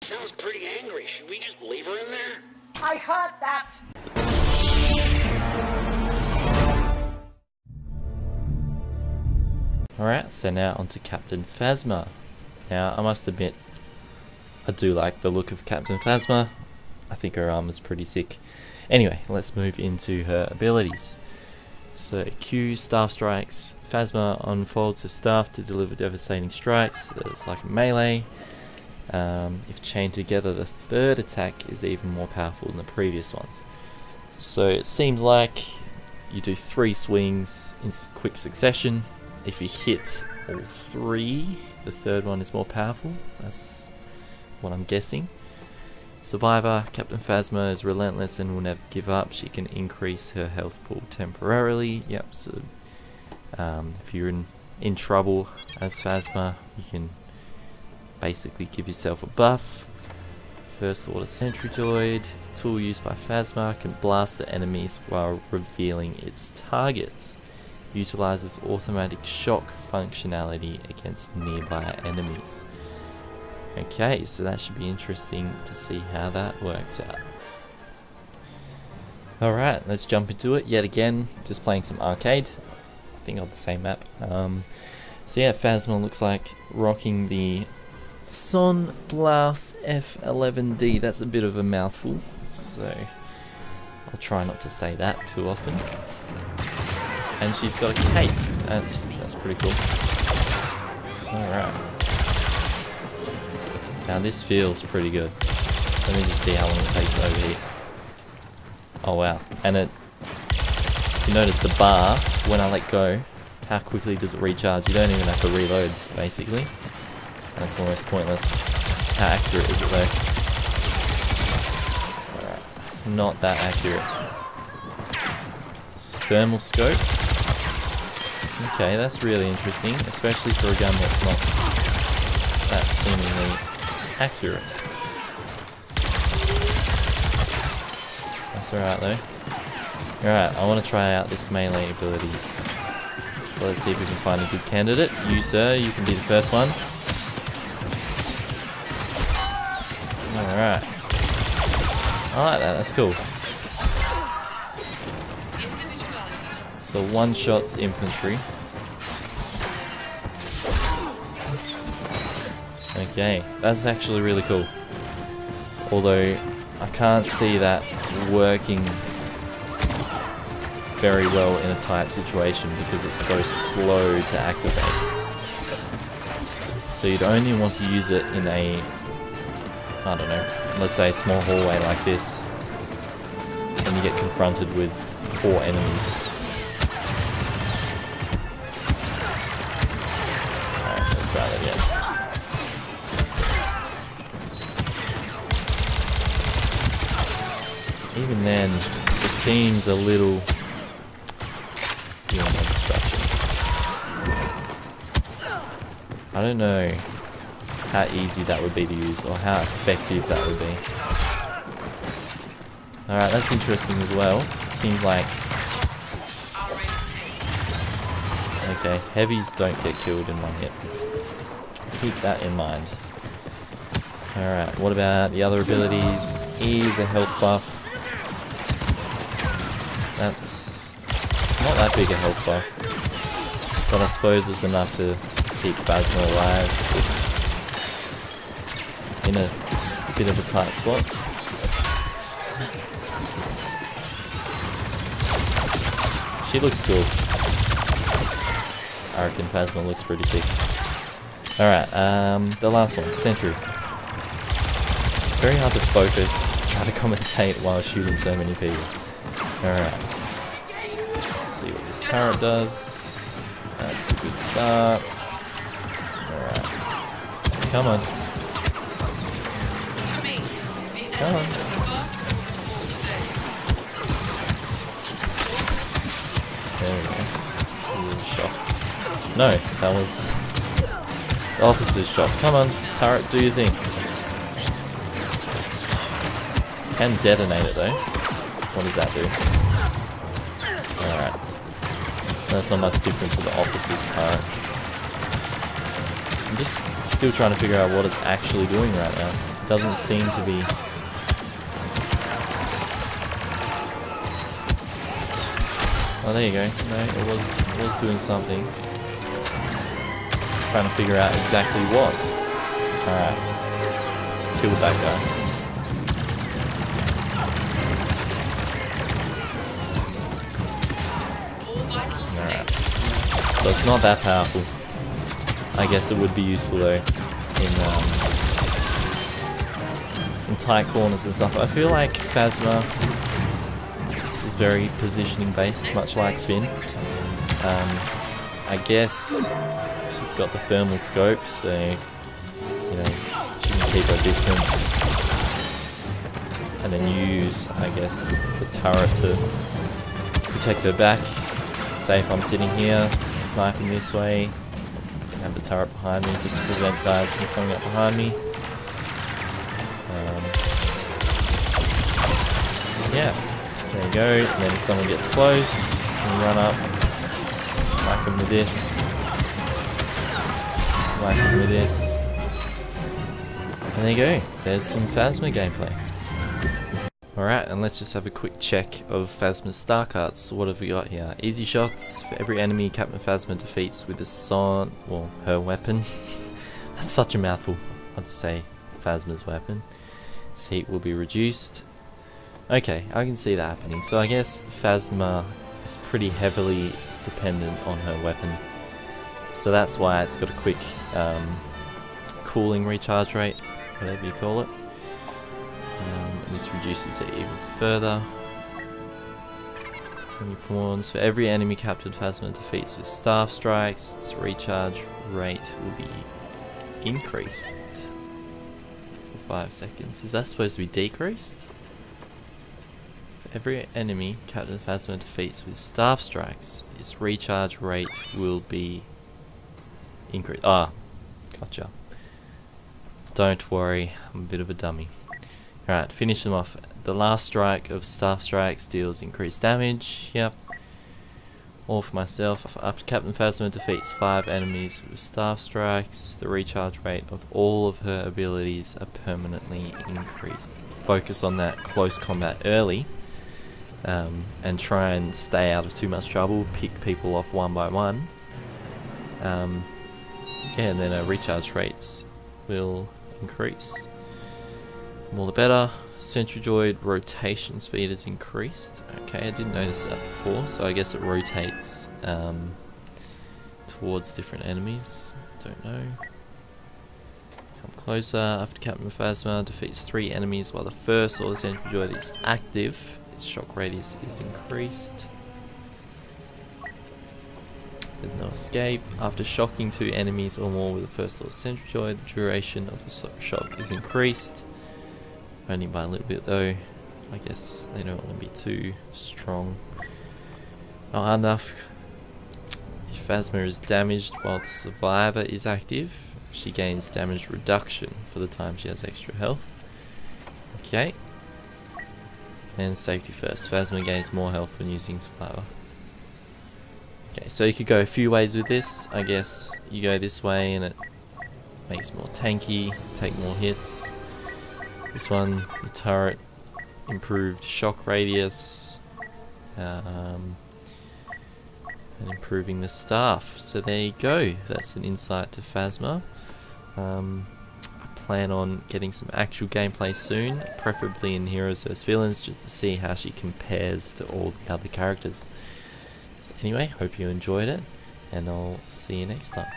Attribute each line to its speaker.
Speaker 1: Sounds pretty angry. Should we just leave her in there?
Speaker 2: I heard that!
Speaker 3: Alright, so now onto Captain Phasma. Now, I must admit, I do like the look of Captain Phasma. I think her armor's pretty sick. Anyway, let's move into her abilities. So, Q, Staff Strikes. Phasma unfolds her staff to deliver devastating strikes. It's like a melee. If chained together, the third attack is even more powerful than the previous ones. So, it seems like you do 3 swings in quick succession. If you hit all 3, the third one is more powerful. That's what I'm guessing. Survivor, Captain Phasma is relentless and will never give up. She can increase her health pool temporarily. Yep, so if you're in trouble as Phasma, you can basically give yourself a buff. First Order Sentry Droid, tool used by Phasma, can blast at enemies while revealing its targets. Utilizes automatic shock functionality against nearby enemies. Okay, so that should be interesting to see how that works out. Alright, let's jump into it. Yet again, just playing some arcade. I think on the same map. So yeah, Phasma looks like rocking the Son Blas F11D. That's a bit of a mouthful, so I'll try not to say that too often. And she's got a cape. That's pretty cool. Alright. Now this feels pretty good. Let me just see how long it takes to overheat. Oh wow. And if you notice the bar, when I let go, how quickly does it recharge? You don't even have to reload, basically. That's almost pointless. How accurate is it though? Alright. Not that accurate. Thermal scope. Okay, that's really interesting, especially for a gun that's not that seemingly accurate. That's alright though. Alright, I want to try out this melee ability. So let's see if we can find a good candidate. You sir, you can be the first one. Alright. I like that, that's cool. So one shot's infantry. Okay, that's actually really cool. Although I can't see that working very well in a tight situation because it's so slow to activate. So you'd only want to use it in a, I don't know, let's say a small hallway like this, and you get confronted with 4 enemies. Alright, let's try that again. Even then, it seems a little beyond my destruction. I don't know how easy that would be to use or how effective that would be. Alright, that's interesting as well. It seems like... Okay, heavies don't get killed in one hit. Keep that in mind. Alright, what about the other abilities? E is a health buff. That's not that big a health buff, but I suppose it's enough to keep Phasma alive in a bit of a tight spot. She looks cool. I reckon Phasma looks pretty sick. Alright, the last one, Sentry. It's very hard to focus, try to commentate while shooting so many people. Alright. Let's see what this turret does. That's a good start. Alright. Come on. Come on. There we go. It's a little shock. No, that was the officer's shot. Come on, turret, do your thing. Can detonate it though. What does that do? Alright. So that's not much different to the officer's turret. I'm just still trying to figure out what it's actually doing right now. doesn't seem to be. Oh, there you go. No, it was doing something. Just trying to figure out exactly what. Alright. So killed that guy. Alright. So it's not that powerful. I guess it would be useful though in tight corners and stuff. I feel like Phasma is very positioning based, much like Finn. I guess she's got the thermal scope, so you know she can keep her distance, and then use, I guess, the turret to protect her back. Say if I'm sitting here sniping this way, I have the turret behind me just to prevent guys from coming up behind me. Yeah. There you go, and then if someone gets close, you can run up, whack them with this, whack them with this, and there you go, there's some Phasma gameplay. Alright, and let's just have a quick check of Phasma's star cards. What have we got here? Easy shots, for every enemy Captain Phasma defeats with her weapon. That's such a mouthful, I'll just say Phasma's weapon. Its heat will be reduced. Okay, I can see that happening. So I guess Phasma is pretty heavily dependent on her weapon. So that's why it's got a quick cooling recharge rate, whatever you call it. This reduces it even further. Pawns. For every enemy Captain Phasma defeats with staff strikes, its recharge rate will be increased for 5 seconds. Is that supposed to be decreased? Every enemy Captain Phasma defeats with staff strikes, its recharge rate will be increased. Ah, gotcha. Don't worry, I'm a bit of a dummy. Alright, finish them off. The last strike of staff strikes deals increased damage. Yep. All for myself. After Captain Phasma defeats 5 enemies with staff strikes, the recharge rate of all of her abilities are permanently increased. Focus on that close combat early. And try and stay out of too much trouble, pick people off one by one. Yeah, and then our recharge rates will increase. More the better. Sentry Droid rotation speed is increased. Okay, I didn't notice that before, so I guess it rotates towards different enemies. Don't know. Come closer. After Captain Phasma defeats 3 enemies while the first or the Sentry Droid is active, its shock radius is increased. There's no escape. After shocking 2 enemies or more with the first or Sentry Droid, the duration of the shock is increased. Only by a little bit though. I guess they don't want to be too strong. Not enough. If Phasma is damaged while the survivor is active, she gains damage reduction for the time she has extra health. Okay. And safety first. Phasma gains more health when using survivor. Okay, so you could go a few ways with this. I guess you go this way and it makes more tanky, take more hits. This one, the turret, improved shock radius, and improving the staff. So there you go. That's an insight to Phasma. I plan on getting some actual gameplay soon, preferably in Heroes vs Villains, just to see how she compares to all the other characters. So anyway, hope you enjoyed it, and I'll see you next time.